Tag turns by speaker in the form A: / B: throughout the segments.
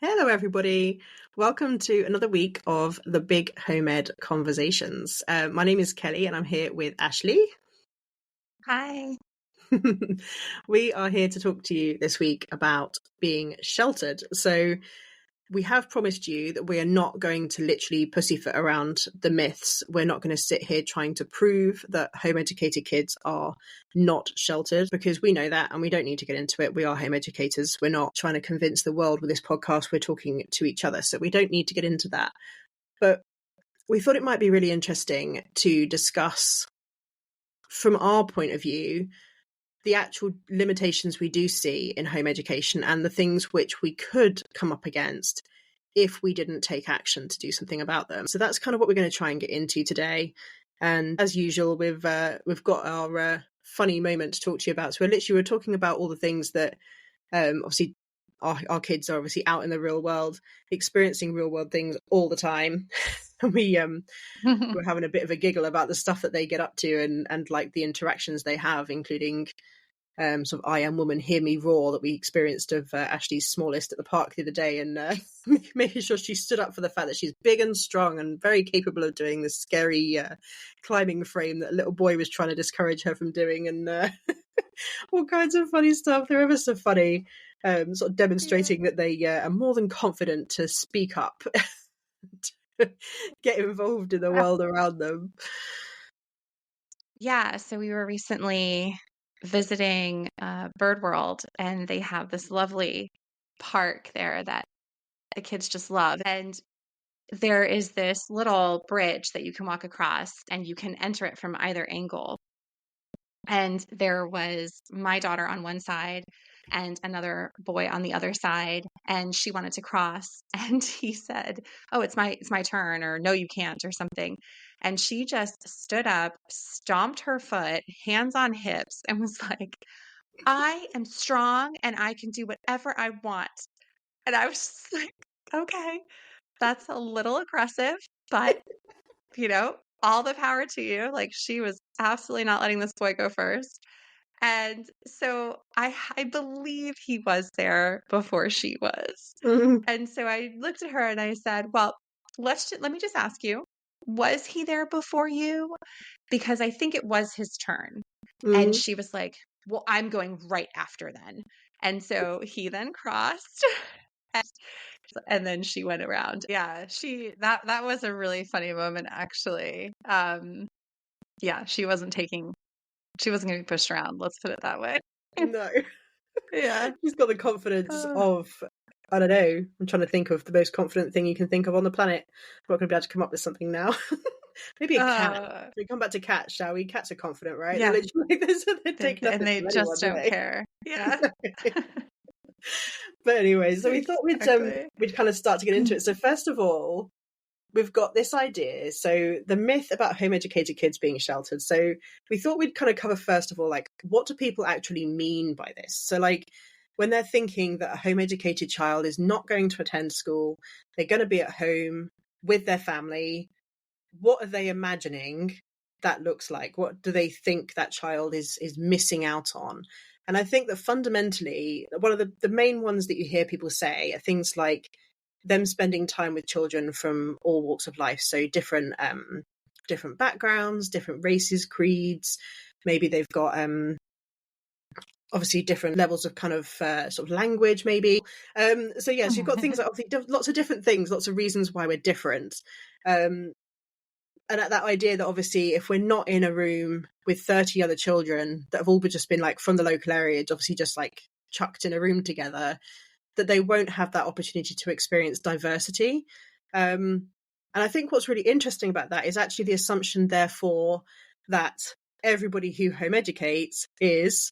A: Hello, everybody. Welcome to another week of the Big Home Ed Conversations. My name is Kelly and I'm here with Ashley.
B: Hi.
A: We are here to talk to you this week about being sheltered. So we have promised you that we are not going to literally pussyfoot around the myths. We're not going to sit here trying to prove that home educated kids are not sheltered, because we know that and we don't need to get into it. We are home educators. We're not trying to convince the world with this podcast. We're talking to each other. So we don't need to get into that. But we thought it might be really interesting to discuss from our point of view the actual limitations we do see in home education and the things which we could come up against if we didn't take action to do something about them. So that's kind of what we're going to try and get into today. And as usual, we've got our funny moment to talk to you about. So we're talking about all the things that obviously our kids are obviously out in the real world, experiencing real world things all the time. And we're having a bit of a giggle about the stuff that they get up to and like the interactions they have, including sort of I am woman, hear me roar that we experienced of Ashley's smallest at the park the other day, and making sure she stood up for the fact that she's big and strong and very capable of doing this scary climbing frame that a little boy was trying to discourage her from doing, and all kinds of funny stuff. They're ever so funny, sort of demonstrating that they are more than confident to speak up, get involved in the world around them.
B: Yeah, so we were recently visiting Bird World, and they have this lovely park there that the kids just love. And there is this little bridge that you can walk across, and you can enter it from either angle. And there was my daughter on one side and another boy on the other side, and she wanted to cross. And he said, "Oh, it's my turn," or "No, you can't," or something. And she just stood up, stomped her foot, hands on hips, and was like, "I am strong and I can do whatever I want." And I was just like, "Okay, that's a little aggressive, but all the power to you." Like, she was absolutely not letting this boy go first. And so I believe he was there before she was. And so I looked at her and I said, "Well, let me just ask you, was he there before you? Because I think it was his turn." And she was like, "Well, I'm going right after then." And so he then crossed and then she went around. Yeah, that was a really funny moment, actually. Yeah, she wasn't going to be pushed around. Let's put it that way.
A: No.
B: Yeah.
A: She's got the confidence of, I don't know, I'm trying to think of the most confident thing you can think of on the planet. I'm not going to be able to come up with something now. Maybe a cat. We come back to cats, shall we? Cats are confident, right?
B: Yeah.
A: They're literally like this, they're taking
B: And they just don't care. Yeah.
A: But anyway, so we thought we'd kind of start to get into it. So first of all, we've got this idea. So the myth about home educated kids being sheltered. So we thought we'd kind of cover first of all, like, what do people actually mean by this? So like when they're thinking that a home educated child is not going to attend school, they're going to be at home with their family, what are they imagining that looks like? What do they think that child is missing out on? And I think that fundamentally, one of the main ones that you hear people say are things like them spending time with children from all walks of life. So different backgrounds, different races, creeds. Maybe they've got obviously different levels of kind of sort of language, maybe. So yes, you've got things like obviously lots of different things, lots of reasons why we're different. And at that idea that obviously if we're not in a room with 30 other children that have all just been like from the local area, obviously just like chucked in a room together, that they won't have that opportunity to experience diversity. And I think what's really interesting about that is actually the assumption, therefore, that everybody who home educates is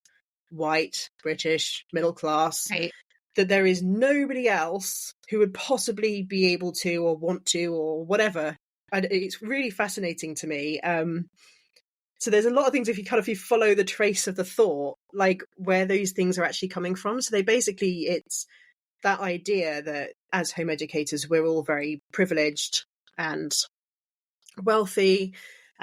A: white, British, middle class,
B: Right.
A: that there is nobody else who would possibly be able to or want to or whatever. And it's really fascinating to me. So there's a lot of things, if you follow the trace of the thought, like where those things are actually coming from. So it's that idea that as home educators, we're all very privileged and wealthy,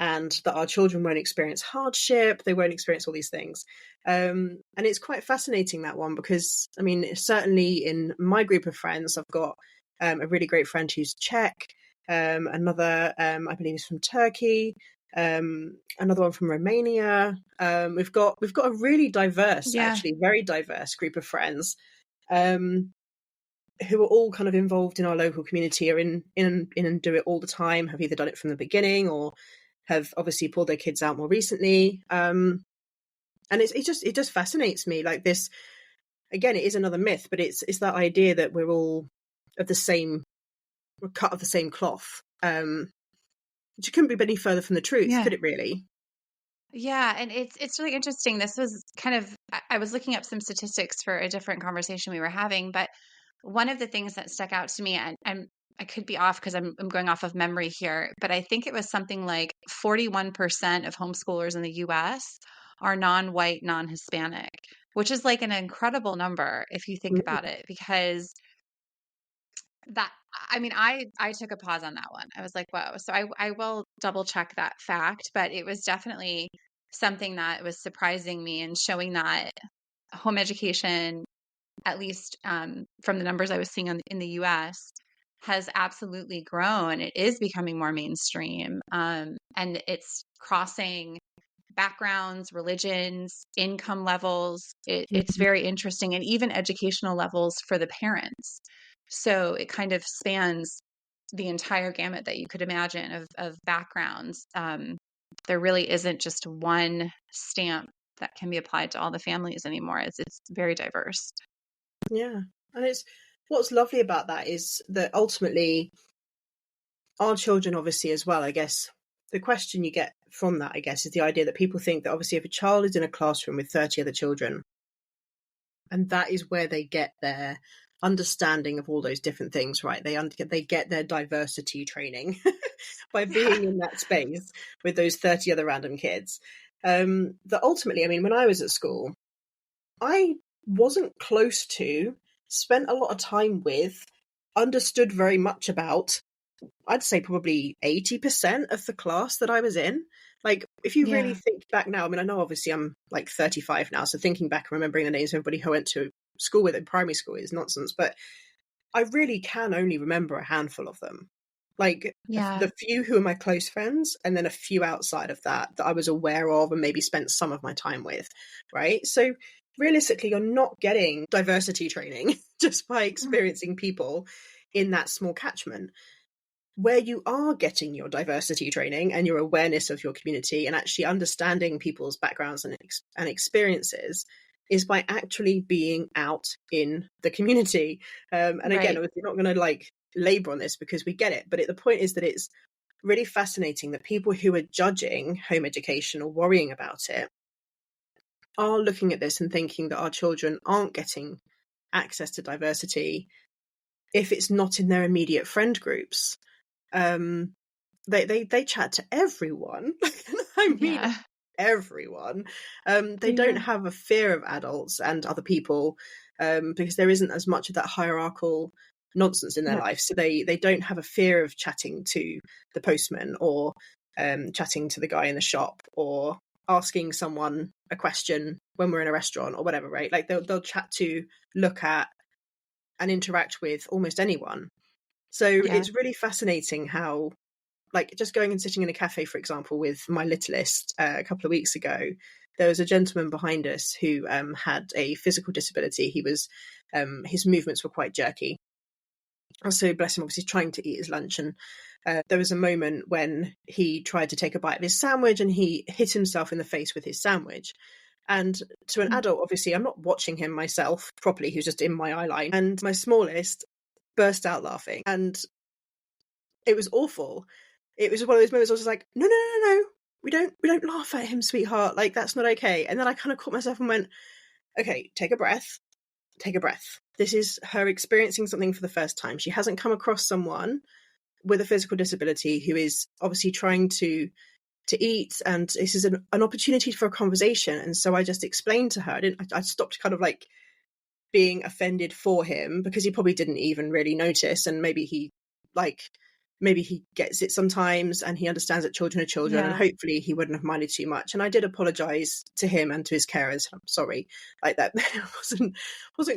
A: and that our children won't experience hardship, they won't experience all these things. And it's quite fascinating, that one, because, I mean, certainly in my group of friends, I've got a really great friend who's Czech, another, I believe, is from Turkey, another one from Romania. We've got a really diverse,
B: Yeah.
A: actually very diverse group of friends, who are all kind of involved in our local community, or in and do it all the time, have either done it from the beginning or have obviously pulled their kids out more recently. And it just fascinates me, like this. Again, it is another myth, but it's that idea that we're all of the same, we're cut of the same cloth. Which couldn't be any further from the truth,
B: Yeah.
A: could it really?
B: Yeah, and it's really interesting. This was kind of I was looking up some statistics for a different conversation we were having, but one of the things that stuck out to me, and I could be off because I'm going off of memory here, but I think it was something like 41% of homeschoolers in the US are non-white, non-Hispanic, which is like an incredible number if you think
A: Mm.
B: about it, because that I mean, I took a pause on that one. I was like, whoa. So I will double check that fact, but it was definitely something that was surprising me and showing that home education, at least from the numbers I was seeing in the US, has absolutely grown. It is becoming more mainstream, and it's crossing backgrounds, religions, income levels. It's
A: Mhm.
B: very interesting, and even educational levels for the parents. So it kind of spans the entire gamut that you could imagine of backgrounds. There really isn't just one stamp that can be applied to all the families anymore. It's very diverse.
A: Yeah. And it's, what's lovely about that is that ultimately our children, obviously, as well, I guess the question you get from that, I guess, is the idea that people think that obviously if a child is in a classroom with 30 other children, and that is where they get their understanding of all those different things, right? They get their diversity training by
B: Yeah.
A: being in that space with those 30 other random kids. That ultimately, I mean, when I was at school, I wasn't close to, spent a lot of time with, understood very much about, I'd say probably 80% of the class that I was in. Like, if you really
B: Yeah.
A: think back now, I mean, I know obviously I'm like 35 now, so thinking back and remembering the names of everybody who I went to school with in primary school is nonsense, but I really can only remember a handful of them. Like,
B: Yeah.
A: the few who are my close friends, and then a few outside of that that I was aware of and maybe spent some of my time with, right? So realistically, you're not getting diversity training just by experiencing people in that small catchment. Where you are getting your diversity training and your awareness of your community and actually understanding people's backgrounds and experiences is by actually being out in the community. And again,
B: Right.
A: we're not going to like labor on this because we get it, but the point is that it's really fascinating that people who are judging home education or worrying about it are looking at this and thinking that our children aren't getting access to diversity if it's not in their immediate friend groups. Um, they chat to everyone. I mean,
B: Yeah.
A: everyone. They don't
B: Yeah.
A: have a fear of adults and other people, because there isn't as much of that hierarchical nonsense in their
B: Yeah.
A: life. So they don't have a fear of chatting to the postman, or chatting to the guy in the shop, or asking someone a question when we're in a restaurant or whatever, right? Like they'll chat to, look at, and interact with almost anyone. So
B: Yeah.
A: it's really fascinating how, like, just going and sitting in a cafe, for example, with my littlest a couple of weeks ago, there was a gentleman behind us who had a physical disability. He was, his movements were quite jerky. So, bless him, obviously trying to eat his lunch. And there was a moment when he tried to take a bite of his sandwich and he hit himself in the face with his sandwich. And to an
B: Mm.
A: adult, obviously, I'm not watching him myself properly, who's just in my eye line. And my smallest burst out laughing. And it was awful. It was one of those moments I was just like, no, no, no, no. We don't laugh at him, sweetheart. Like, that's not okay. And then I kind of caught myself and went, okay, take a breath. Take a breath. This is her experiencing something for the first time. She hasn't come across someone with a physical disability who is obviously trying to eat, and this is an opportunity for a conversation. And so I just explained to her. I stopped kind of like being offended for him, because he probably didn't even really notice, and maybe he like maybe he gets it sometimes and he understands that children are children, and
B: Yeah.
A: hopefully he wouldn't have minded too much. And I did apologize to him and to his carers. I'm sorry, like that wasn't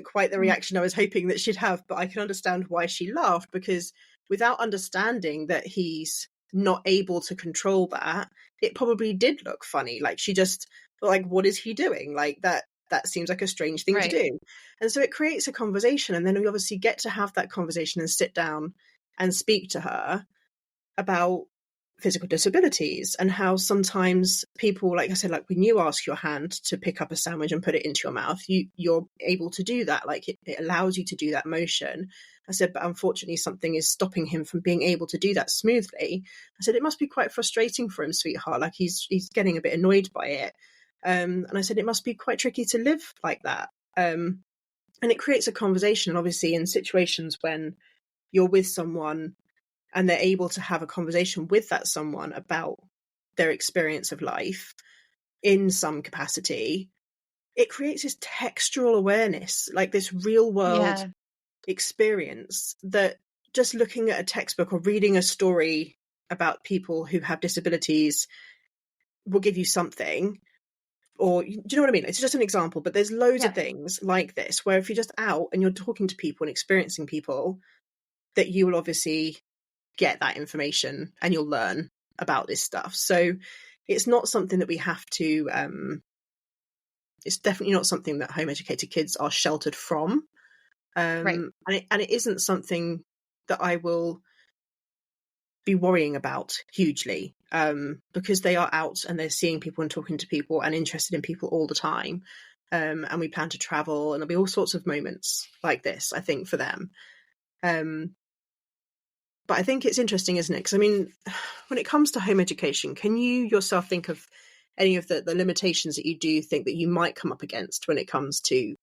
A: quite the
B: Mm.
A: reaction I was hoping that she'd have, but I can understand why she laughed, because without understanding that he's not able to control that, it probably did look funny. Like she just like, what is he doing? Like that seems like a strange thing to
B: Right.
A: do. And so it creates a conversation, and then we obviously get to have that conversation and sit down and speak to her about physical disabilities, and how sometimes people, like I said, like when you ask your hand to pick up a sandwich and put it into your mouth, you're able to do that. Like it allows you to do that motion. I said, but unfortunately something is stopping him from being able to do that smoothly. I said, it must be quite frustrating for him, sweetheart. Like he's getting a bit annoyed by it. And I said, it must be quite tricky to live like that. And it creates a conversation. And obviously in situations when you're with someone and they're able to have a conversation with that someone about their experience of life in some capacity, it creates this textural awareness, like this real world
B: Yeah.
A: experience, that just looking at a textbook or reading a story about people who have disabilities will give you something. Or do you know what I mean? It's just an example, but there's loads of
B: Yeah.
A: things like this where if you're just out and you're talking to people and experiencing people, that you will obviously get that information and you'll learn about this stuff. So it's not something that we have to it's definitely not something that home educated kids are sheltered from.
B: Right.
A: And it isn't something that I will be worrying about hugely, because they are out and they're seeing people and talking to people and interested in people all the time. And we plan to travel, and there'll be all sorts of moments like this, I think, for them. But I think it's interesting, isn't it? Because I mean, when it comes to home education, can you yourself think of any of the limitations that you do think that you might come up against when it comes to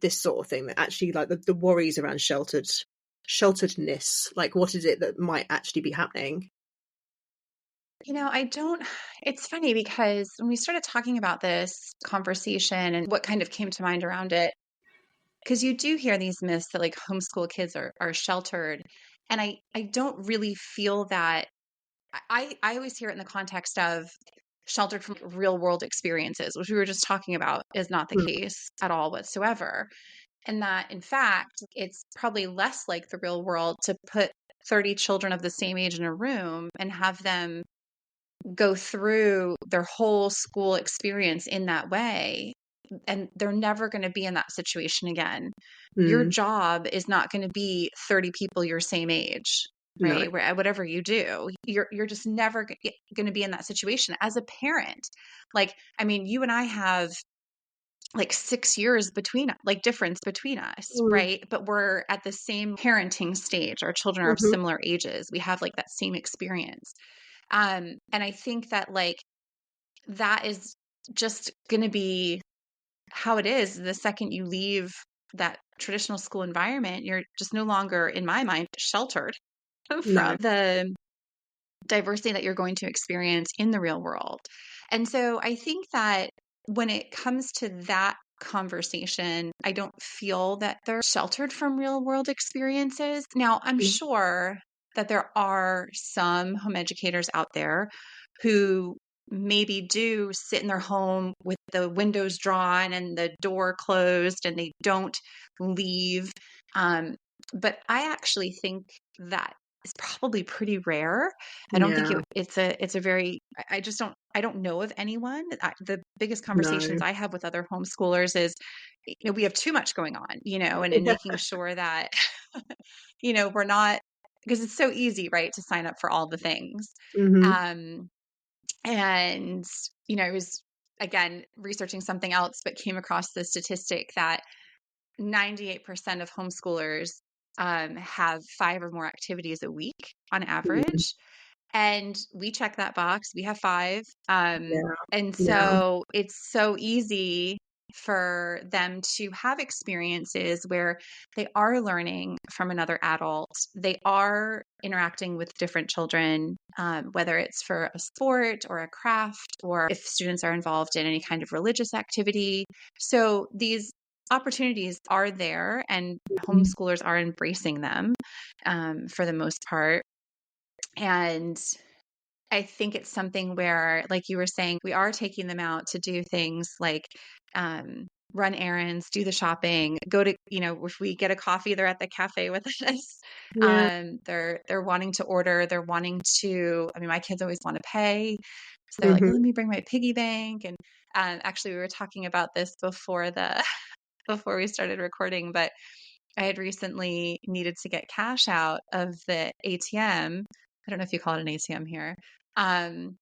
A: this sort of thing, that actually, like the worries around shelteredness, like what is it that might actually be happening?
B: I don't, it's funny because when we started talking about this conversation and what kind of came to mind around it, because you do hear these myths that like homeschool kids are sheltered. And I don't really feel that. I always hear it in the context of sheltered from real world experiences, which we were just talking about is not the
A: Mm,
B: case at all whatsoever. And that in fact, it's probably less like the real world to put 30 children of the same age in a room and have them go through their whole school experience in that way, and they're never going to be in that situation again. Your
A: mm,
B: job is not going to be 30 people your same age,
A: no.
B: right? Whatever you do, you're just never going to be in that situation as a parent. Like, I mean, you and I have like 6 years like difference between us,
A: Mm,
B: right? But we're at the same parenting stage. Our children are of
A: mhm,
B: similar ages. We have like that same experience. And I think that like that is just going to be how it is the second you leave that traditional school environment. You're just no longer, in my mind, sheltered
A: no.
B: from the diversity that you're going to experience in the real world. And so I think that when it comes to that conversation, I don't feel that they're sheltered from real world experiences. Now, I'm
A: Mm,
B: sure that there are some home educators out there who maybe do sit in their home with the windows drawn and the door closed and they don't leave. Um, but I actually think that is probably pretty rare. I don't think
A: yeah,
B: it's a very, I just I don't know of anyone. The biggest conversations
A: no.
B: I have with other homeschoolers is, we have too much going on, and
A: Yeah.
B: making sure that, we're not, because it's so easy, right, to sign up for all the things.
A: Hmm.
B: Um, and, I was, again, researching something else, but came across the statistic that 98% of homeschoolers have 5 or more activities a week on
A: Mm,
B: average. And we check that box. We have 5.
A: yeah,
B: And
A: yeah.
B: so it's so easy for them to have experiences where they are learning from another adult. They are interacting with different children, whether it's for a sport or a craft, or if students are involved in any kind of religious activity. So these opportunities are there, and
A: Mm,
B: homeschoolers are embracing them, for the most part. And I think it's something where, like you were saying, we are taking them out to do things like run errands, do the shopping, go to, if we get a coffee, they're at the cafe with us.
A: Yeah.
B: They're wanting to order, they're wanting to, I mean, my kids always want to pay. So they're like,
A: Hmm.
B: let me bring my piggy bank. And actually, we were talking about this before before we started recording, but I had recently needed to get cash out of the ATM. I don't know if you call it an ATM here. Um,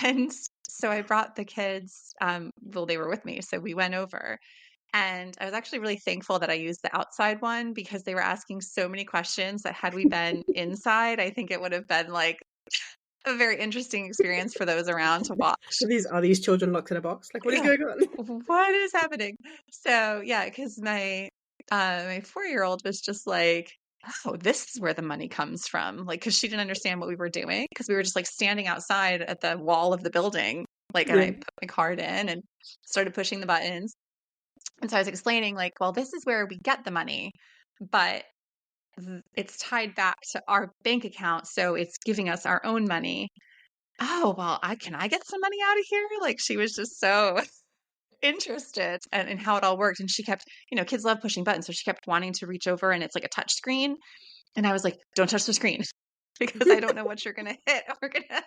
B: and so I brought the kids, well, they were with me. So we went over, and I was actually really thankful that I used the outside one because they were asking so many questions that had we been inside, I think it would have been like a very interesting experience for those around to watch.
A: Are these children locked in a box? Like, what is
B: Yeah.
A: going on?
B: What is happening? So yeah, because my 4-year-old was just like, oh, this is where the money comes from. Like, because she didn't understand what we were doing, because we were just like standing outside at the wall of the building. Like, and I
A: Yeah.
B: put my card in and started pushing the buttons. And so I was explaining, like, well, this is where we get the money, but it's tied back to our bank account. So it's giving us our own money. Oh, well, can I get some money out of here? Like, she was just so interested in how it all worked. And she kept, kids love pushing buttons. So she kept wanting to reach over, and it's like a touch screen. And I was like, don't touch the screen because I don't know what you're going to hit. We're going to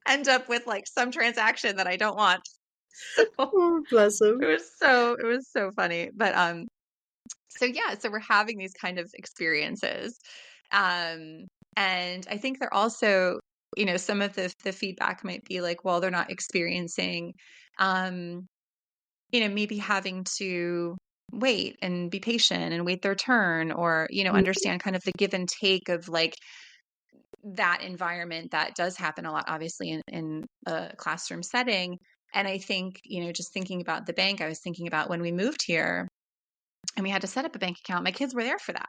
B: end up with like some transaction that I don't want. So
A: Oh, bless them.
B: it was so funny. But, so yeah, so we're having these kind of experiences. And I think they're also, some of the feedback might be like, well, they're not experiencing, um, maybe having to wait and be patient and wait their turn, or, understand kind of the give and take of like that environment that does happen a lot, obviously, in a classroom setting. And I think, just thinking about the bank, I was thinking about when we moved here and we had to set up a bank account. My kids were there for that.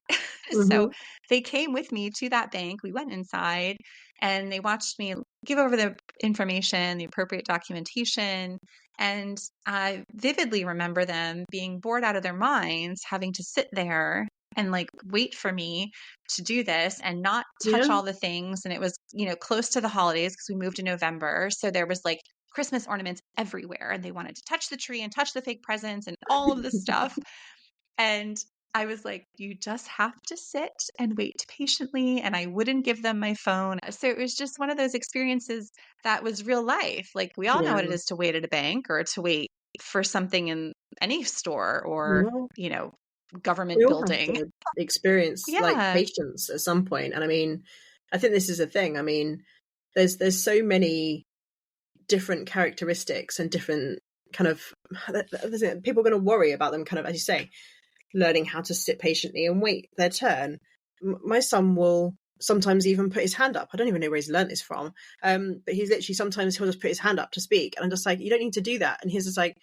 B: So
A: Hmm.
B: they came with me to that bank. We went inside and they watched me give over the information, the appropriate documentation. And I vividly remember them being bored out of their minds, having to sit there and like wait for me to do this and not touch
A: Yeah.
B: all the things. And it was, close to the holidays because we moved in November. So there was like Christmas ornaments everywhere, and they wanted to touch the tree and touch the fake presents and all of this stuff. And I was like, you just have to sit and wait patiently. And I wouldn't give them my phone. So it was just one of those experiences that was real life. Like, we all know
A: Yeah.
B: what it is to wait at a bank or to wait for something in any store or,
A: Yeah. We
B: government
A: all have
B: building.
A: to experience like
B: Yeah.
A: patience at some point. And I mean, I think this is a thing. I mean, there's so many different characteristics and different kind of people are going to worry about them, kind of, as you say, learning how to sit patiently and wait their turn. My son will sometimes even put his hand up. I don't even know where he's learned this from. But he's literally, sometimes he'll just put his hand up to speak. And I'm just like, you don't need to do that. And he's just like,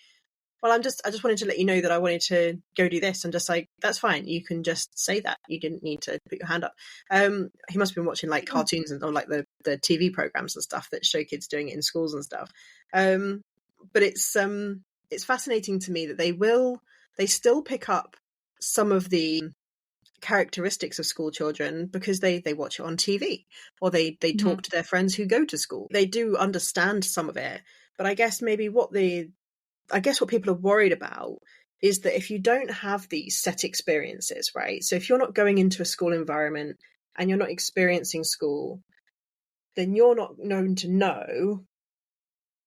A: well, I just wanted to let you know that I wanted to go do this. And just like, that's fine. You can just say that. You didn't need to put your hand up. He must have been watching like cartoons and or like the TV programs and stuff that show kids doing it in schools and stuff. But it's fascinating to me that they still pick up some of the characteristics of school children because they watch it on TV, or they
B: Mhm.
A: talk to their friends who go to school. They do understand some of it, but I guess maybe what people are worried about is that if you don't have these set experiences, right? So if you're not going into a school environment and you're not experiencing school, then you're not known to know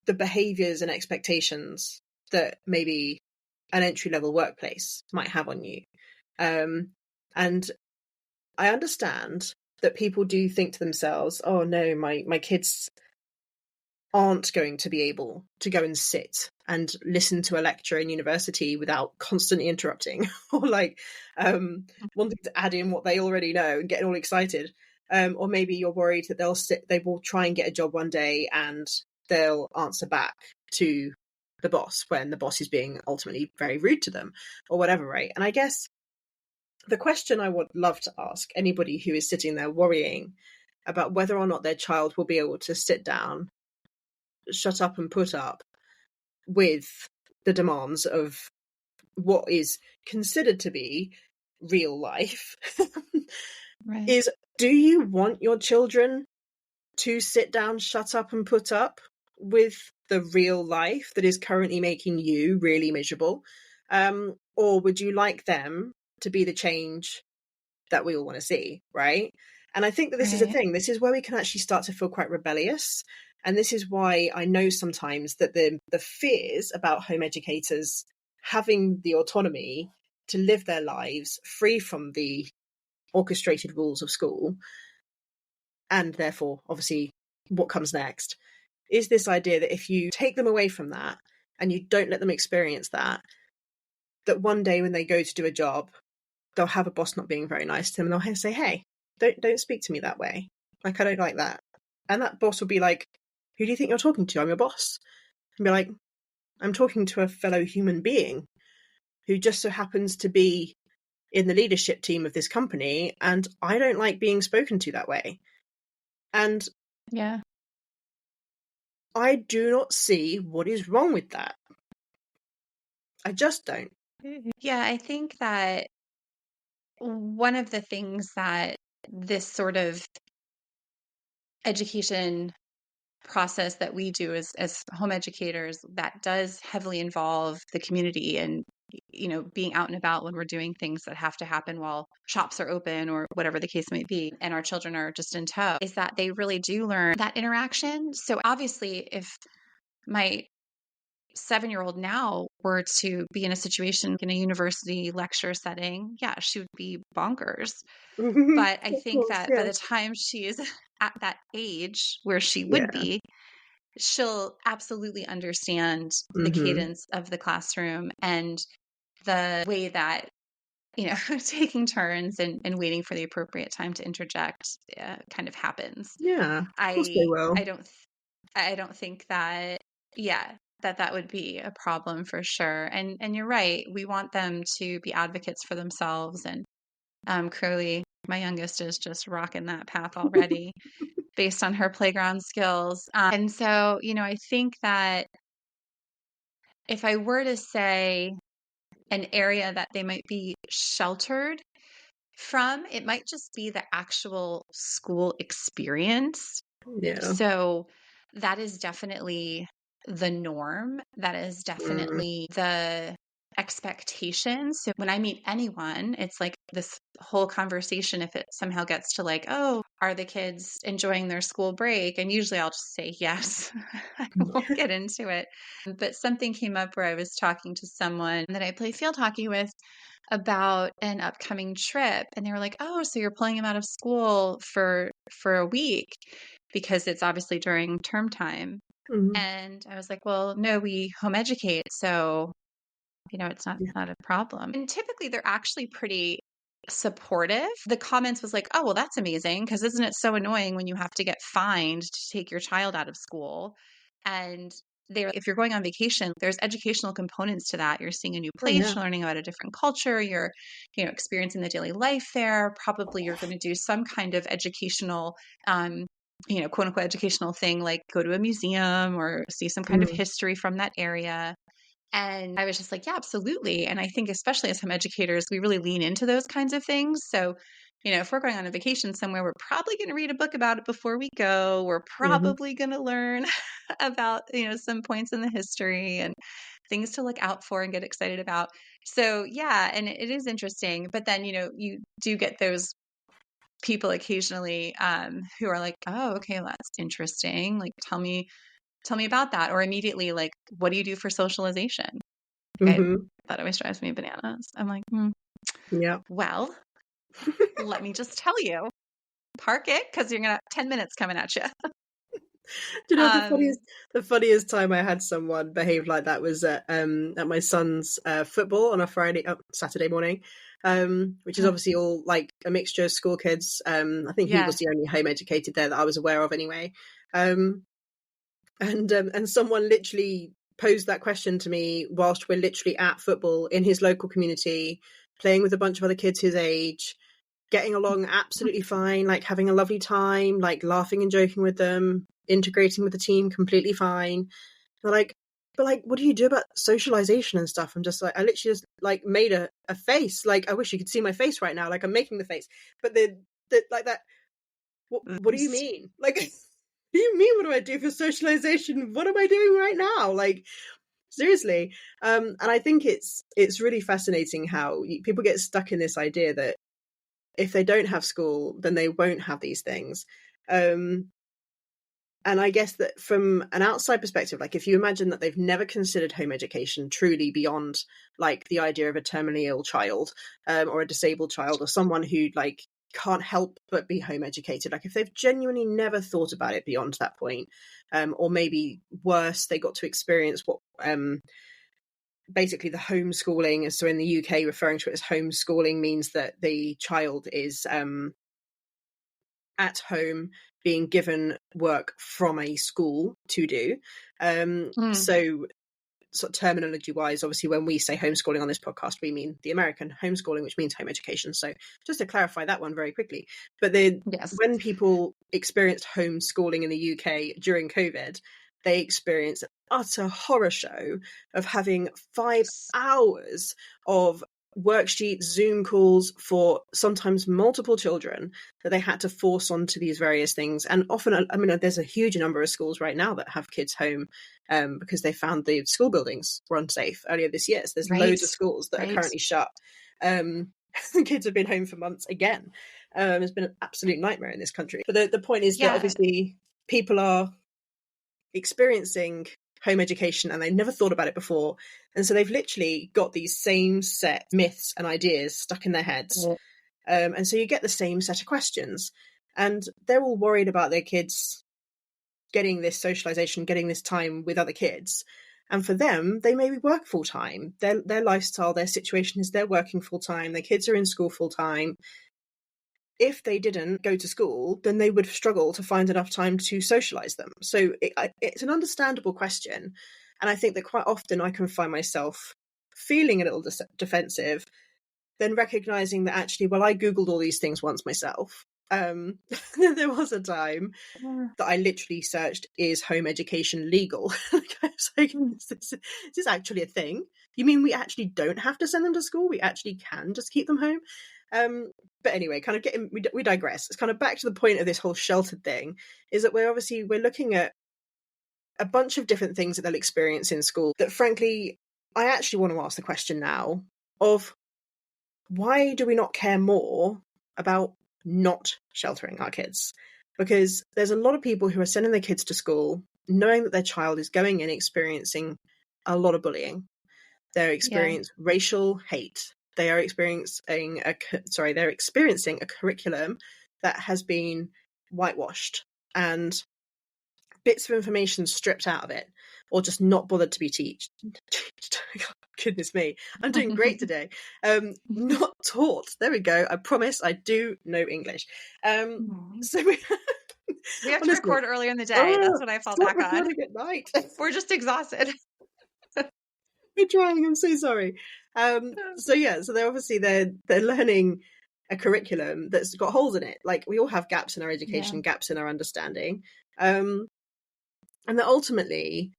A: the behaviors and expectations that maybe an entry-level workplace might have on you. And I understand that people do think to themselves, oh no, my kids aren't going to be able to go and sit and listen to a lecture in university without constantly interrupting or like wanting to add in what they already know and getting all excited. Or maybe you're worried that they will try and get a job one day and they'll answer back to the boss when the boss is being ultimately very rude to them or whatever, right? And I guess the question I would love to ask anybody who is sitting there worrying about whether or not their child will be able to sit down, shut up and put up with the demands of what is considered to be real life
B: Right.
A: is do you want your children to sit down, shut up, and put up with the real life that is currently making you really miserable? Or would you like them to be the change that we all want to see, right? And I think that this is a
B: Right.
A: thing. This is where we can actually start to feel quite rebellious. And this is why I know sometimes that the fears about home educators having the autonomy to live their lives free from the orchestrated rules of school, and therefore, obviously, what comes next, is this idea that if you take them away from that and you don't let them experience that, that one day when they go to do a job, they'll have a boss not being very nice to them, and they'll say, "Hey, don't speak to me that way. Like, I don't like that." And that boss will be like, "Who do you think you're talking to? I'm your boss." And be like, "I'm talking to a fellow human being who just so happens to be in the leadership team of this company, and I don't like being spoken to that way." And
B: Yeah.
A: I do not see what is wrong with that. I just don't.
B: Yeah, I think that one of the things that this sort of education process that we do as home educators that does heavily involve the community and being out and about when we're doing things that have to happen while shops are open or whatever the case might be and our children are just in tow is that they really do learn that interaction. So obviously if my 7-year-old now were to be in a situation in a university lecture setting, yeah, she would be bonkers. But I
A: Of
B: think
A: course,
B: that by
A: yeah.
B: the time she is at that age where she would
A: Yeah.
B: be, she'll absolutely understand the
A: Mm-hmm.
B: cadence of the classroom and the way that, taking turns and waiting for the appropriate time to interject kind of happens.
A: Yeah, of course they
B: I
A: will.
B: I don't I don't think that, yeah, that would be a problem for sure. And you're right. We want them to be advocates for themselves. And clearly, my youngest is just rocking that path already based on her playground skills. And so, I think that if I were to say an area that they might be sheltered from, it might just be the actual school experience.
A: Yeah.
B: So that is definitely the norm. That is
A: Mm,
B: definitely the expectation. So when I meet anyone, it's like this whole conversation. If it somehow gets to like, oh, are the kids enjoying their school break? And usually I'll just say yes. I won't get into it. But something came up where I was talking to someone that I play field hockey with about an upcoming trip, and they were like, "Oh, so you're pulling him out of school for a week because it's obviously during term time."
A: mm,
B: And I was like, "Well, no, we home educate, so it's not
A: yeah.
B: not a problem." And typically they're actually pretty supportive. The comments was like, "Oh, well, that's amazing because isn't it so annoying when you have to get fined to take your child out of school?" And if you're going on vacation, there's educational components to that. You're seeing a new
A: Oh,
B: place,
A: yeah.
B: you're learning about a different culture, you're, experiencing the daily life there. Probably you're going to do some kind of educational, quote unquote educational thing, like go to a museum or see some kind of
A: Mm,
B: history from that area. And I was just like, yeah, absolutely. And I think, especially as home educators, we really lean into those kinds of things. So, if we're going on a vacation somewhere, we're probably going to read a book about it before we go. We're
A: mhm,
B: probably going to learn about, some points in the history and things to look out for and get excited about. So, yeah, and it is interesting. But then, you do get those people occasionally who are like, oh, okay, well, that's interesting. Like, tell me about that. Or immediately, like, what do you do for socialization?
A: mhm,
B: That always drives me bananas. I'm like,
A: yeah.
B: well, let me just tell you, park it because you're gonna have 10 minutes coming at you.
A: Do you know
B: Um,
A: the funniest time I had someone behave like that was at my son's football on a Saturday morning, which is obviously all like a mixture of school kids. I think he was
B: yeah.
A: the only home educated there that I was aware of anyway. Um, and someone literally posed that question to me whilst we're literally at football in his local community, playing with a bunch of other kids his age, getting along absolutely fine, like having a lovely time, like laughing and joking with them, integrating with the team completely fine. They're like, but like, what do you do about socialization and stuff? I'm just like, I literally just like made a face. Like, I wish you could see my face right now. Like, I'm making the face, but the like that. what do you mean? Like, what do you mean, what do I do for socialization? What am I doing right now? Like, seriously. And I think it's really fascinating how people get stuck in this idea that if they don't have school, then they won't have these things. And I guess that from an outside perspective, like if you imagine that they've never considered home education truly beyond like the idea of a terminally ill child, or a disabled child, or someone who like can't help but be home educated, like if they've genuinely never thought about it beyond that point, or maybe worse, they got to experience what basically the homeschooling. So in the UK, referring to it as homeschooling means that the child is at home being given work from a school to do. So sort of terminology wise, obviously when we say homeschooling on this podcast, we mean the American homeschooling, which means home education. So just to clarify that one very quickly, but when people experienced homeschooling in the UK during COVID, they experienced an utter horror show of having 5 hours of worksheets, Zoom calls for sometimes multiple children that they had to force onto these various things. And often, I mean, there's a huge number of schools right now that have kids home because they found the school buildings were unsafe earlier this year. So there's loads of schools that are currently shut. The kids have been home for months again. It's been an absolute nightmare in this country. But the point is that obviously people are experiencing home education and they never thought about it before, and so they've literally got these same set myths and ideas stuck in their heads, and so you get the same set of questions, and they're all worried about their kids getting this socialization, getting this time with other kids, and for them they maybe work full time. Their lifestyle, their situation is they're working full time, their kids are in school full time. If they didn't go to school, then they would struggle to find enough time to socialize them. So it's an understandable question. And I think that quite often I can find myself feeling a little defensive, then recognizing that actually, well, I Googled all these things once myself. There was a time that I literally searched, is home education legal? I was like, is this actually a thing? You mean we actually don't have to send them to school? We actually can just keep them home? But anyway, kind of we digress. It's kind of back to the point of this whole sheltered thing, is that we're looking at a bunch of different things that they'll experience in school that frankly, I actually want to ask the question now of why do we not care more about not sheltering our kids? Because there's a lot of people who are sending their kids to school knowing that their child is going in experiencing a lot of bullying. They're experiencing racial hate. They are experiencing a curriculum that has been whitewashed and bits of information stripped out of it, or just not bothered to be taught. Goodness me, I'm doing great today. Not taught. There we go. I promise I do know English. So we
B: have to record earlier in the day. That's what I fall back on.
A: At night.
B: We're just exhausted.
A: We're trying. I'm so sorry. So they're learning a curriculum that's got holes in it. Like we all have gaps in our education, gaps in our understanding, and that ultimately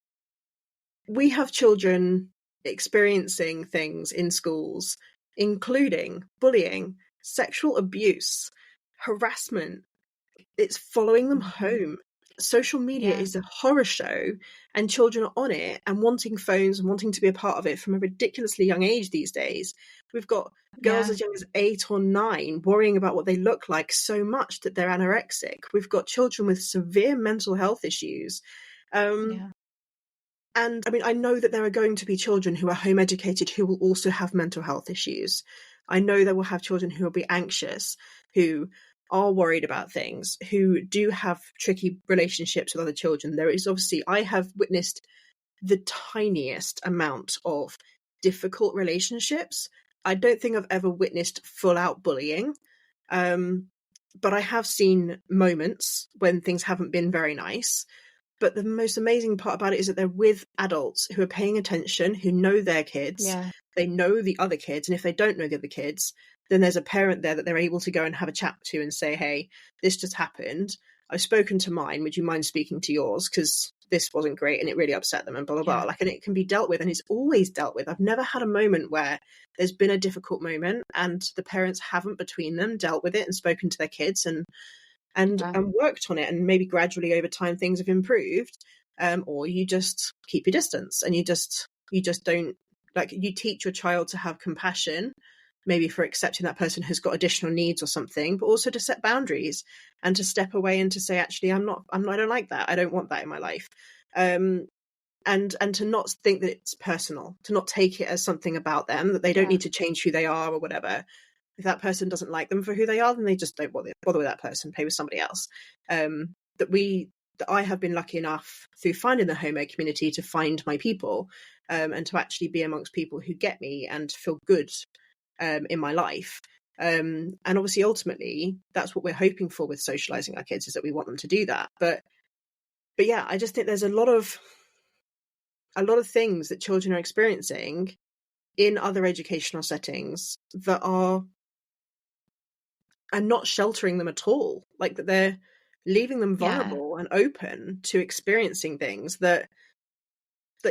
A: we have children experiencing things in schools, including bullying, sexual abuse, harassment. It's following them home. Social media is a horror show, and children are on it and wanting phones and wanting to be a part of it from a ridiculously young age these days. We've got girls as young as 8 or 9 worrying about what they look like so much that they're anorexic. We've got children with severe mental health issues. And I mean, I know that there are going to be children who are home educated who will also have mental health issues. I know there will have children who will be anxious, who are worried about things, who do have tricky relationships with other children. There is obviously, I have witnessed the tiniest amount of difficult relationships. I don't think I've ever witnessed full out bullying. But I have seen moments when things haven't been very nice. But the most amazing part about it is that they're with adults who are paying attention, who know their kids. They know the other kids. And if they don't know the other kids, then there's a parent there that they're able to go and have a chat to and say, hey, this just happened. I've spoken to mine. Would you mind speaking to yours? Because this wasn't great and it really upset them and blah, blah, blah. Like, and it can be dealt with, and it's always dealt with. I've never had a moment where there's been a difficult moment and the parents haven't between them dealt with it and spoken to their kids and and
B: Yeah.
A: worked on it, and maybe gradually over time things have improved, or you just keep your distance and you just don't, like, you teach your child to have compassion, maybe for accepting that person has got additional needs or something, but also to set boundaries and to step away and to say, actually, I don't like that, I don't want that in my life. And to not think that it's personal, to not take it as something about them, that they don't
B: Yeah.
A: need to change who they are or whatever. If that person doesn't like them for who they are, then they just don't bother with that person, play with somebody else. That I have been lucky enough through finding the homemade community to find my people, and to actually be amongst people who get me and feel good in my life. And obviously, ultimately, that's what we're hoping for with socializing our kids, is that we want them to do that. But yeah, I just think there's a lot of things that children are experiencing in other educational settings that are not sheltering them at all. Like, that they're leaving them
B: Yeah.
A: vulnerable and open to experiencing things that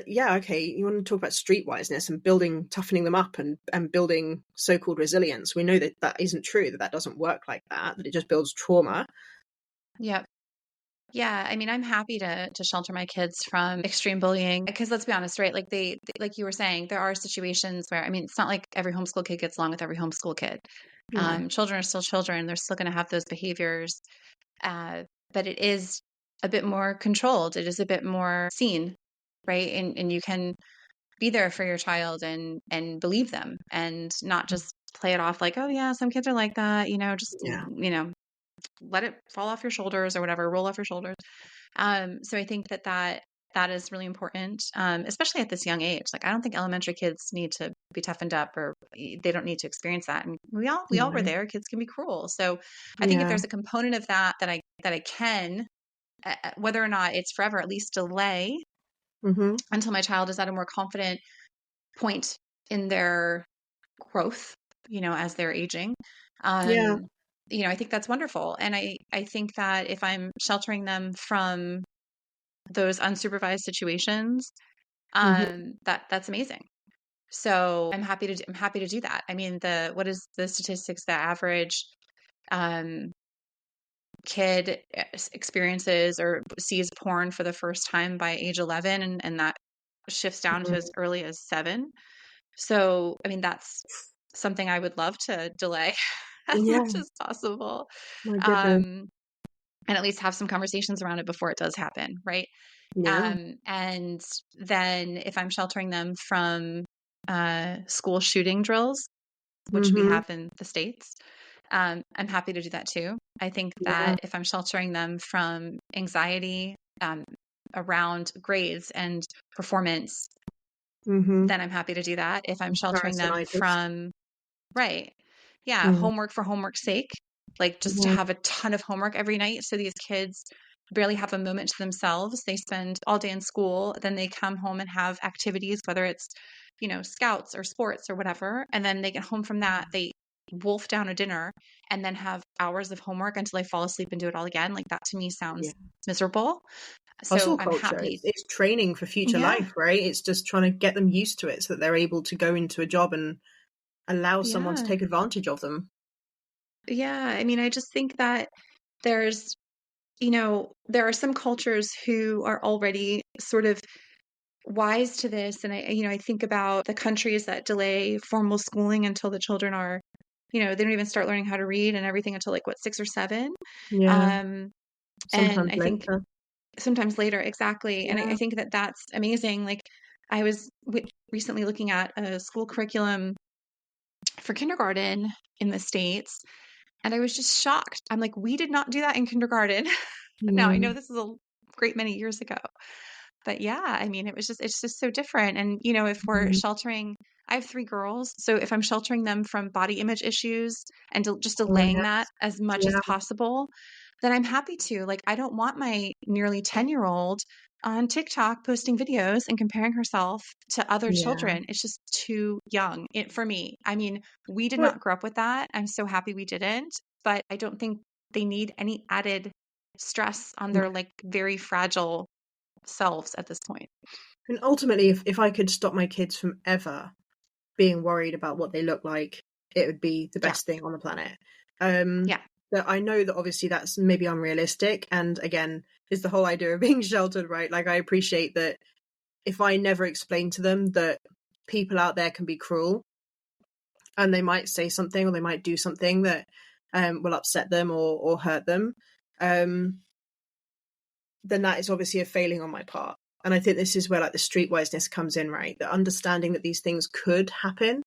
A: yeah, okay, you want to talk about streetwiseness and toughening them up and building so-called resilience. We know that that isn't true, that doesn't work like that it just builds trauma.
B: Yep. Yeah, I mean, I'm happy to shelter my kids from extreme bullying because let's be honest, right? Like like you were saying, there are situations where, I mean, it's not like every homeschool kid gets along with every homeschool kid.
A: No.
B: Children are still children; they're still going to have those behaviors, uh, but it is a bit more controlled. It is a bit more seen, right? And you can be there for your child and believe them and not just play it off like, oh yeah, some kids are like that, just
A: Yeah.
B: let it fall off your shoulders or whatever, roll off your shoulders. So I think that is really important, especially at this young age. Like, I don't think elementary kids need to be toughened up, or they don't need to experience that. And we all were
A: No.
B: there. Kids can be cruel. So I think if
A: Yeah.
B: there's a component of that I can, whether or not it's forever, at least delay
A: Mm-hmm.
B: until my child is at a more confident point in their growth, as they're aging.
A: Yeah.
B: Um, I think that's wonderful. And I think that if I'm sheltering them from those unsupervised situations,
A: Mm-hmm.
B: that's amazing. So I'm happy to do that. I mean, what is the statistics? The average um, kid experiences or sees porn for the first time by age 11, and that shifts down to as early as 7. So, I mean, that's something I would love to delay as
A: Yeah.
B: much as possible.
A: My goodness.
B: Um, and at least have some conversations around it before it does happen, right?
A: Yeah.
B: And then if I'm sheltering them from school shooting drills, which we
A: Mm-hmm.
B: have in the States, I'm happy to do that too. I think
A: Yeah.
B: that if I'm sheltering them from anxiety around grades and performance,
A: Mm-hmm.
B: then I'm happy to do that. If I'm sheltering them
A: Comparisonitis.
B: from, right, yeah,
A: Mm.
B: homework for homework's sake, like just to
A: Yeah.
B: have a ton of homework every night. So these kids barely have a moment to themselves. They spend all day in school, then they come home and have activities, whether it's, scouts or sports or whatever. And then they get home from that, they wolf down a dinner and then have hours of homework until they fall asleep and do it all again. Like, that to me
A: Yeah.
B: sounds miserable. So
A: Hustle
B: I'm
A: culture.
B: happy.
A: It's training for future
B: Yeah.
A: life, right? It's just trying to get them used to it so that they're able to go into a job and allow someone to
B: Yeah.
A: take advantage of them.
B: Yeah. I mean, I just think that there's, there are some cultures who are already sort of wise to this. And I think about the countries that delay formal schooling until the children are, they don't even start learning how to read and everything until like what, 6 or 7.
A: Yeah.
B: Um, and
A: Sometimes
B: I think
A: later.
B: sometimes later, exactly. And I
A: Yeah.
B: think that that's amazing. Like, I was recently looking at a school curriculum for kindergarten in the States, and I was just shocked. I'm like, we did not do that in kindergarten. Now, I
A: No.
B: know this is a great many years ago, but yeah, I mean, it's just so different. And, if we're
A: Mhm.
B: sheltering, I have 3 girls. So if I'm sheltering them from body image issues and just
A: Oh,
B: delaying that
A: yes.
B: as much as
A: Yeah.
B: possible, then I'm happy to. Like, I don't want my nearly 10-year-old on TikTok posting videos and comparing herself to other
A: Yeah.
B: children. It's just too young for me. I mean, we did
A: But
B: not grow up with that. I'm so happy we didn't, but I don't think they need any added stress on
A: no.
B: their like very fragile selves at this point.
A: And ultimately, if I could stop my kids from ever being worried about what they look like, it would be the
B: Yeah.
A: best thing on the planet. Um,
B: Yeah.
A: that I know that obviously that's maybe unrealistic. And again, is the whole idea of being sheltered, right? Like, I appreciate that if I never explain to them that people out there can be cruel and they might say something or they might do something that will upset them or hurt them, then that is obviously a failing on my part. And I think this is where like the streetwiseness comes in, right? The understanding that these things could happen,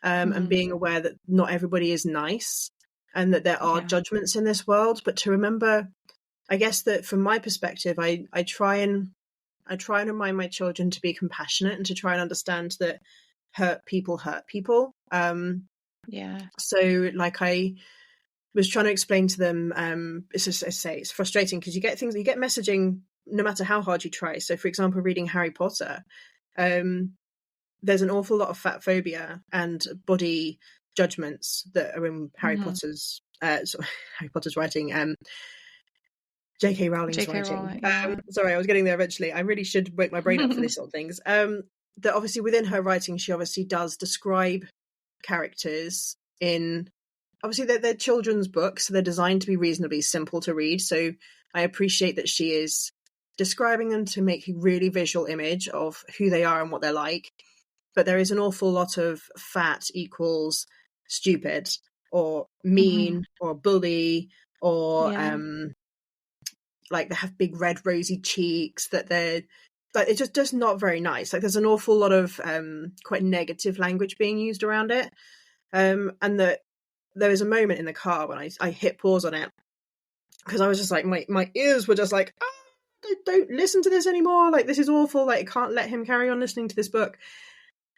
A: and being aware that not everybody is nice and that there are judgments in this world. But to remember, I guess that from my perspective, I try and remind my children to be compassionate and to try and understand that hurt people. So like I was trying to explain to them, it's frustrating because you get messaging no matter how hard you try. So for example, reading Harry Potter, there's an awful lot of fat phobia and body judgments that are in Harry Potter's writing, J.K. Rowling's writing. Sorry, I was getting there eventually. I really should wake my brain up for these sort of things. That obviously within her writing, she obviously does describe characters in, obviously they're children's books, so they're designed to be reasonably simple to read. So I appreciate that she is describing them to make a really visual image of who they are and what they're like. But there is an awful lot of fat equals stupid or mean or bully or like they have big red rosy cheeks, that they're like, it's just not very nice. Like there's an awful lot of quite negative language being used around it. And that there was a moment in the car when I hit pause on it because I was just like, my ears were just like, don't listen to this anymore. Like, this is awful. Like, I can't let him carry on listening to this book.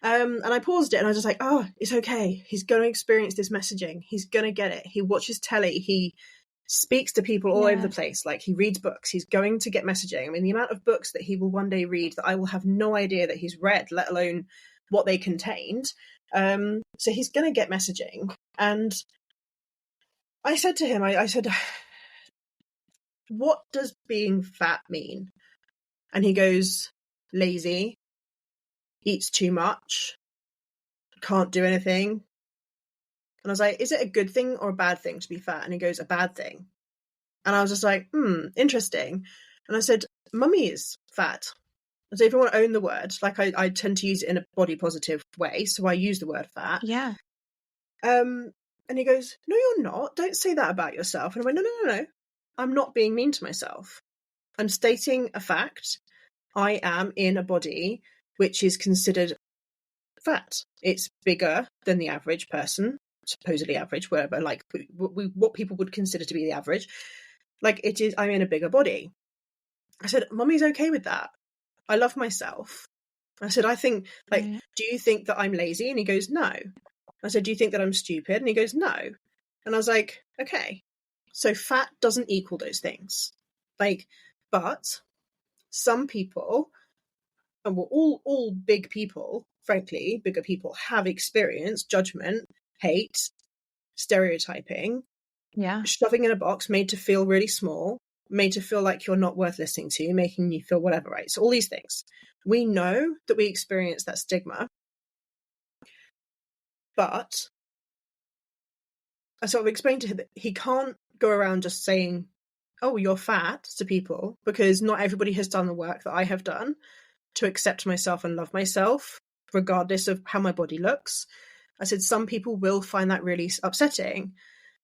A: And I paused it and I was just like, oh, it's okay. He's going to experience this messaging. He's going to get it. He watches telly. He speaks to people all over the place. Like, he reads books. He's going to get messaging. I mean, the amount of books that he will one day read that I will have no idea that he's read, let alone what they contained. So he's going to get messaging. And I said to him, I said, what does being fat mean? And he goes, lazy, eats too much, can't do anything. And I was like, is it a good thing or a bad thing to be fat? And he goes, a bad thing. And I was just like, interesting. And I said, mummy is fat. So if you want to own the word, like I tend to use it in a body positive way, so I use the word fat.
B: Yeah.
A: And he goes, no, you're not. Don't say that about yourself. And I went, no. I'm not being mean to myself. I'm stating a fact. I am in a body which is considered fat. It's bigger than the average person, supposedly average, whatever, like what people would consider to be the average. Like, it is, I'm in a bigger body. I said, mummy's okay with that. I love myself. I said, I think, like, do you think that I'm lazy? And he goes, no. I said, do you think that I'm stupid? And he goes, no. And I was like, okay. So fat doesn't equal those things. Like, but some people, and we're all big people, frankly, bigger people have experienced judgment, hate, stereotyping, shoving in a box, made to feel really small, made to feel like you're not worth listening to, making you feel whatever, right? So all these things. We know that we experience that stigma, but I sort of explained to him that he can't go around just saying, oh, you're fat to people, because not everybody has done the work that I have done to accept myself and love myself, regardless of how my body looks. I said, some people will find that really upsetting.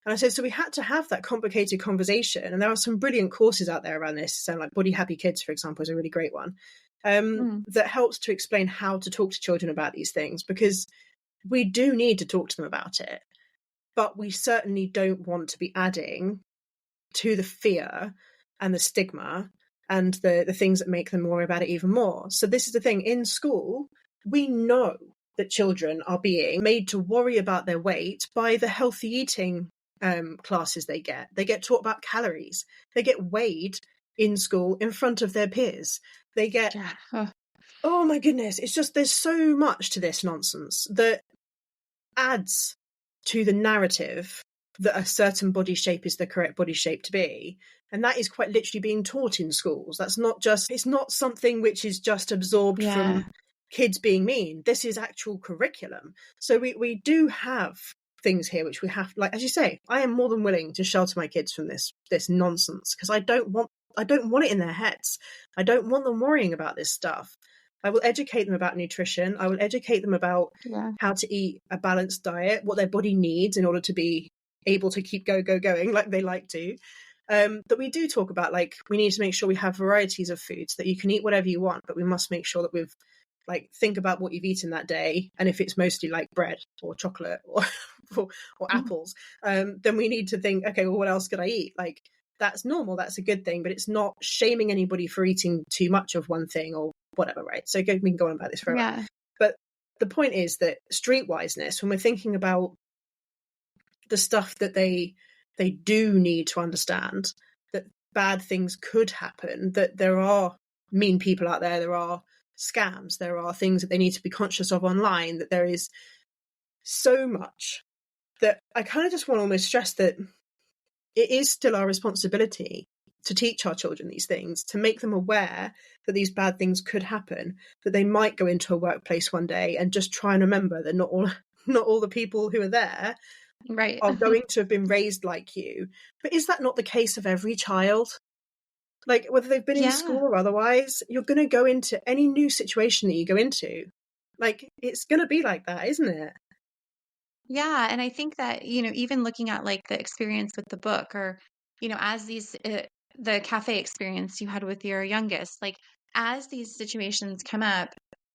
A: And I said, so we had to have that complicated conversation. And there are some brilliant courses out there around this. So like Body Happy Kids, for example, is a really great one, that helps to explain how to talk to children about these things, because we do need to talk to them about it. But we certainly don't want to be adding to the fear and the stigma and the things that make them worry about it even more. So this is the thing. In school, we know that children are being made to worry about their weight by the healthy eating classes they get. They get taught about calories. They get weighed in school in front of their peers. They get, oh my goodness, it's just, there's so much to this nonsense that adds to the narrative that a certain body shape is the correct body shape to be. And that is quite literally being taught in schools. That's not just, it's not something which is just absorbed from kids being mean. This is actual curriculum. So we do have things here which we have, like as you say, I am more than willing to shelter my kids from this nonsense, because I don't want it in their heads. I don't want them worrying about this stuff. I will educate them about nutrition. I will educate them about how to eat a balanced diet, what their body needs in order to be able to keep going like they like to. But we do talk about, like, we need to make sure we have varieties of foods, that you can eat whatever you want, but we must make sure that we've, like, think about what you've eaten that day. And if it's mostly like bread or chocolate or apples, then we need to think, okay, well, what else could I eat? Like, that's normal, that's a good thing, but it's not shaming anybody for eating too much of one thing or whatever, right? So we can go on about this forever.
B: Yeah.
A: But the point is that Street-Wiseness, when we're thinking about the stuff that they do need to understand, that bad things could happen, that there are mean people out there are scams, there are things that they need to be conscious of online, that there is so much, that I kind of just want to almost stress that it is still our responsibility to teach our children these things, to make them aware that these bad things could happen, that they might go into a workplace one day, and just try and remember that not all the people who are there are going to have been raised like you. But is that not the case of every child? Like, whether they've been in school or otherwise, you're going to go into any new situation that you go into. Like, it's going to be like that, isn't it?
B: Yeah. And I think that, even looking at like the experience with the book, or, as the cafe experience you had with your youngest, like, as these situations come up,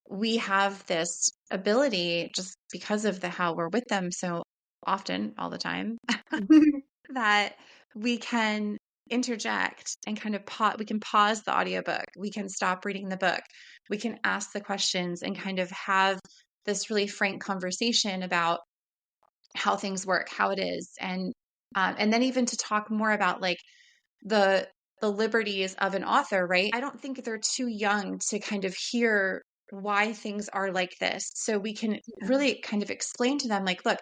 B: we have this ability, just because of how we're with them so often, all the time, that we can interject and kind of we can pause the audiobook, we can stop reading the book, we can ask the questions and kind of have this really frank conversation about how things work, how it is, and then even to talk more about like the liberties of an author, right? I don't think they're too young to kind of hear why things are like this. So we can really kind of explain to them, like, look,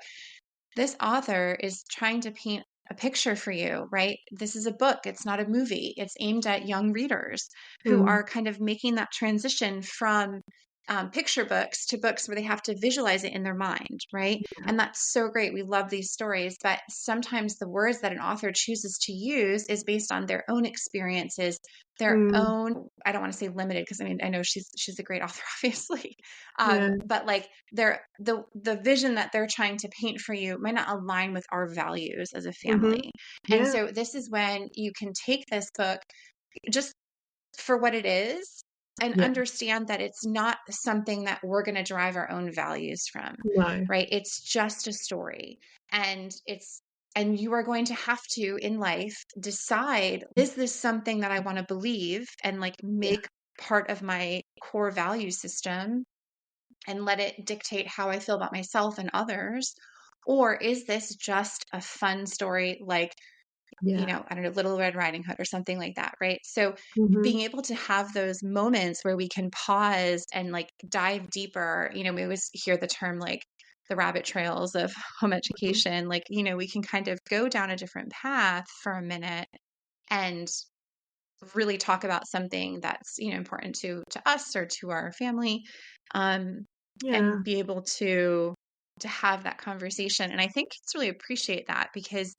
B: this author is trying to paint a picture for you, right? This is a book. It's not a movie. It's aimed at young readers who are kind of making that transition from picture books to books where they have to visualize it in their mind, right? And that's so great. We love these stories, but sometimes the words that an author chooses to use is based on their own experiences, their own, I don't want to say limited, because I mean, I know she's a great author, obviously. But like the vision that they're trying to paint for you might not align with our values as a family. And so this is when you can take this book just for what it is, and understand that it's not something that we're going to derive our own values from, right? It's just a story. And you are going to have to, in life, decide, is this something that I want to believe and like make part of my core value system and let it dictate how I feel about myself and others? Or is this just a fun story, like, I don't know, Little Red Riding Hood or something like that, right? So being able to have those moments where we can pause and like dive deeper, we always hear the term like the rabbit trails of home education, like, we can kind of go down a different path for a minute and really talk about something that's, important to us or to our family, and be able to have that conversation. And I think kids really appreciate that, because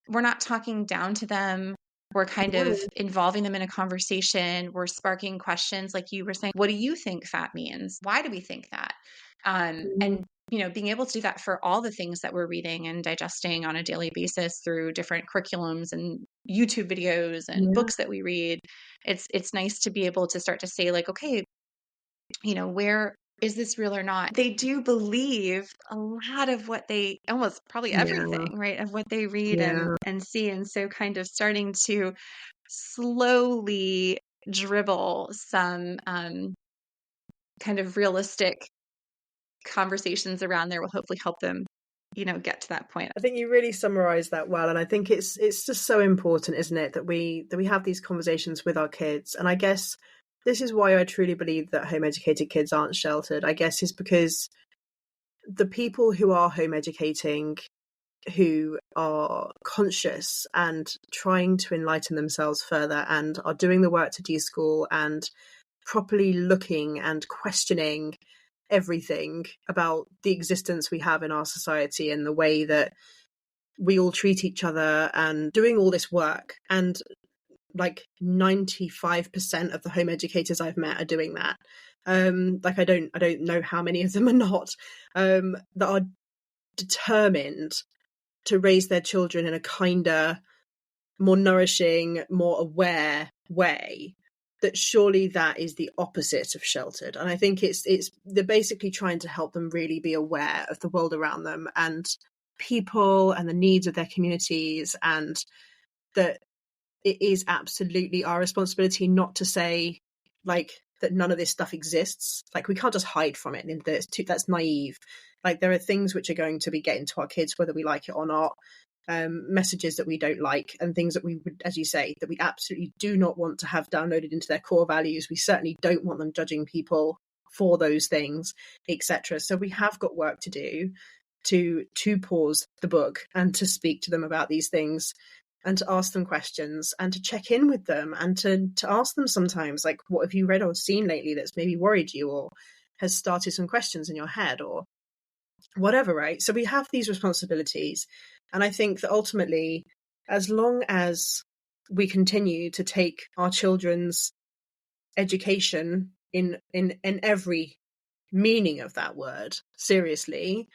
B: we're not talking down to them. We're kind of involving them in a conversation. We're sparking questions. Like you were saying, what do you think fat means? Why do we think that? And, being able to do that for all the things that we're reading and digesting on a daily basis through different curriculums and YouTube videos and books that we read. It's nice to be able to start to say, like, okay, where is this real or not? They do believe a lot of what they, almost probably everything, right, of what they read and see. And so kind of starting to slowly dribble some kind of realistic conversations around there will hopefully help them, get to that point.
A: I think you really summarized that well. And I think it's just so important, isn't it, that we have these conversations with our kids. And I guess this is why I truly believe that home educated kids aren't sheltered, I guess, is because the people who are home educating, who are conscious and trying to enlighten themselves further and are doing the work to deschool and properly looking and questioning everything about the existence we have in our society and the way that we all treat each other, and doing all this work. And like 95% of the home educators I've met are doing that. Like I don't know how many of them are not, that are determined to raise their children in a kinder, more nourishing, more aware way. That surely that is the opposite of sheltered. And I think it's they're basically trying to help them really be aware of the world around them and people and the needs of their communities, and that it is absolutely our responsibility not to say like that none of this stuff exists. Like we can't just hide from it, and that's naive. Like there are things which are going to be getting to our kids whether we like it or not, messages that we don't like, and things that we would, as you say, that we absolutely do not want to have downloaded into their core values. We certainly don't want them judging people for those things, etc. So we have got work to do to pause the book and to speak to them about these things, and to ask them questions, and to check in with them, and to ask them sometimes, like, what have you read or seen lately that's maybe worried you or has started some questions in your head or whatever, right? So we have these responsibilities. And I think that ultimately, as long as we continue to take our children's education in every meaning of that word seriously,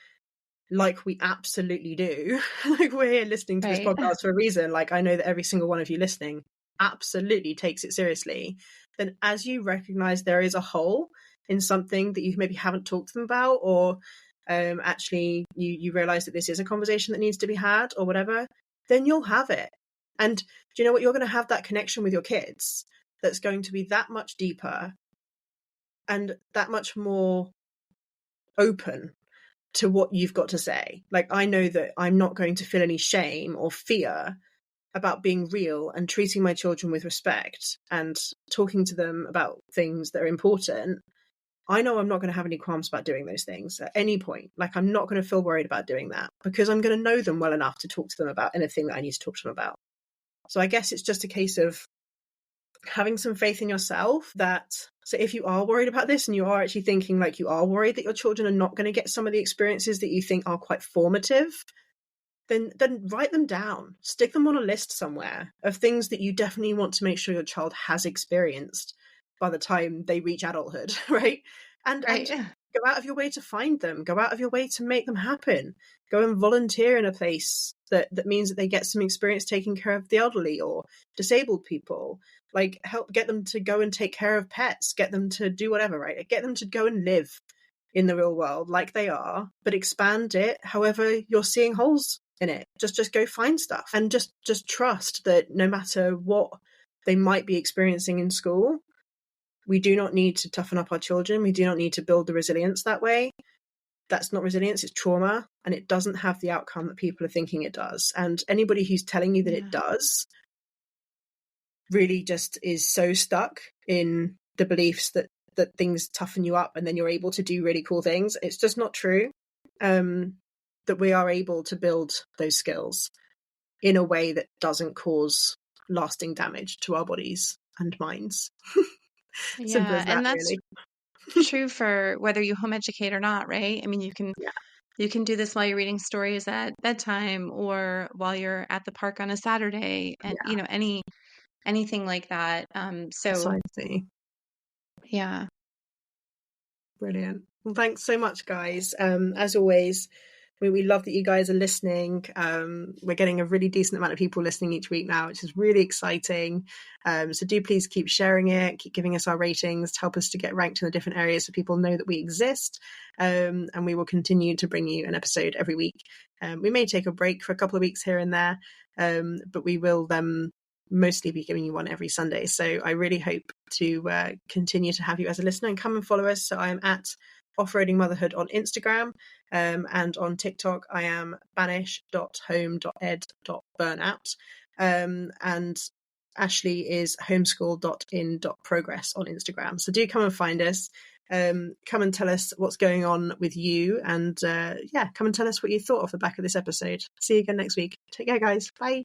A: like we absolutely do, like we're here listening to this podcast for a reason. Like I know that every single one of you listening absolutely takes it seriously. Then as you recognize there is a hole in something that you maybe haven't talked to them about, or actually you realize that this is a conversation that needs to be had or whatever, then you'll have it. And do you know what? You're going to have that connection with your kids that's going to be that much deeper and that much more open to what you've got to say. Like I know that I'm not going to feel any shame or fear about being real and treating my children with respect and talking to them about things that are important. I know I'm not going to have any qualms about doing those things at any point. Like I'm not going to feel worried about doing that because I'm going to know them well enough to talk to them about anything that I need to talk to them about. So I guess it's just a case of having some faith in yourself that, so if you are worried about this and you are actually thinking like you are worried that your children are not going to get some of the experiences that you think are quite formative, then write them down, stick them on a list somewhere of things that you definitely want to make sure your child has experienced by the time they reach adulthood, right? And go out of your way to find them, go out of your way to make them happen, go and volunteer in a place that means that they get some experience taking care of the elderly or disabled people. Like help get them to go and take care of pets, get them to do whatever, right? Get them to go and live in the real world like they are, but expand it however you're seeing holes in it. Just go find stuff and just trust that no matter what they might be experiencing in school, we do not need to toughen up our children. We do not need to build the resilience that way. That's not resilience, it's trauma, and it doesn't have the outcome that people are thinking it does. And anybody who's telling you that it does really just is so stuck in the beliefs that things toughen you up and then you're able to do really cool things. It's just not true. That we are able to build those skills in a way that doesn't cause lasting damage to our bodies and minds. Simple as that,
B: and that's
A: really.
B: true for whether you home educate or not, right? I mean, you can do this while you're reading stories at bedtime or while you're at the park on a Saturday, and you know, anything like that.
A: Precisely.
B: Yeah.
A: Brilliant. Well, thanks so much, guys. As always, we love that you guys are listening. We're getting a really decent amount of people listening each week now, which is really exciting. So do please keep sharing it, keep giving us our ratings to help us to get ranked in the different areas so people know that we exist. And we will continue to bring you an episode every week. We may take a break for a couple of weeks here and there, but we will mostly be giving you one every Sunday. So I really hope to continue to have you as a listener and come and follow us. So I am at Off-Roading Motherhood on Instagram, and on TikTok I am banish.home.ed.burnout, and Ashley is homeschool.in.progress on Instagram. So do come and find us, come and tell us what's going on with you, and come and tell us what you thought off the back of this episode. See you again next week. Take care, guys. Bye.